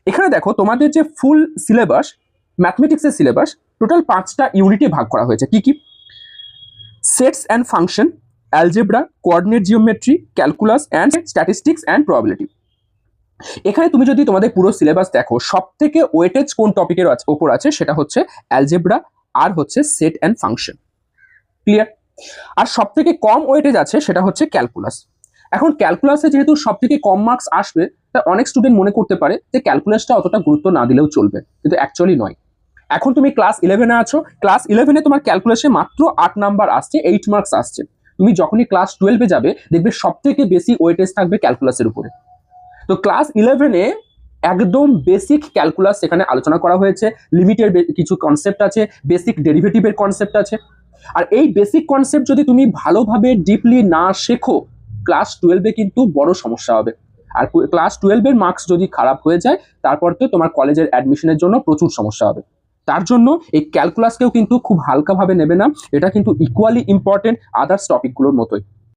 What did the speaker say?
এখানে দেখো তোমাদের যে ফুল সিলেবাস, ম্যাথমেটিক্সের সিলেবাস টোটাল 5টা ইউনিটে ভাগ করা হয়েছে। কি কি? Sets and function, algebra, coordinate geometry, calculus and statistics and probability. এখানে তুমি যদি তোমাদের পুরো সিলেবাস দেখো, সব থেকে ওয়েটেজ কোন টপিকের ওপর আছে সেটা হচ্ছে অ্যালজেব্রা আর হচ্ছে সেট অ্যান্ড ফাংশন। ক্লিয়ার? আর সব থেকে কম ওয়েটেজ আছে সেটা হচ্ছে ক্যালকুলাস। এখন ক্যালকুলাসে যেহেতু সব থেকে কম মার্কস আসবে, তা অনেক স্টুডেন্ট মনে করতে পারে যে ক্যালকুলাসটা অতটা গুরুত্ব না দিলেও চলবে, কিন্তু অ্যাকচুয়ালি নয়। এখন তুমি ক্লাস 11-এ আছো, ক্লাস 11-এ তোমার ক্যালকুলাসে মাত্র 8 নাম্বার আসছে, 8 মার্কস আসছে। তুমি যখনই ক্লাস 12-এ যাবে দেখবে সব থেকে বেশি ওয়েটেজ থাকবে ক্যালকুলাসের উপরে। তো ক্লাস 11-এ একদম বেসিক ক্যালকুলাস সেখানে আলোচনা করা হয়েছে, লিমিটের কিছু কনসেপ্ট আছে, বেসিক ডেরিভেটিভের কনসেপ্ট আছে। আর এই বেসিক কনসেপ্ট যদি তুমি ভালোভাবে ডিপলি না শেখো, ক্লাস 12-এ কিন্তু বড় সমস্যা হবে। আর ক্লাস 12-এর মার্কস যদি খারাপ হয়ে যায়, তারপর তো তোমার কলেজের অ্যাডমিশনের জন্য প্রচুর সমস্যা হবে। তার জন্য এই ক্যালকুলাসকেও কিন্তু খুব হালকাভাবে নেবে না, এটা কিন্তু ইকুয়ালি ইম্পর্টেন্ট আদার্স টপিকগুলোর মতোই।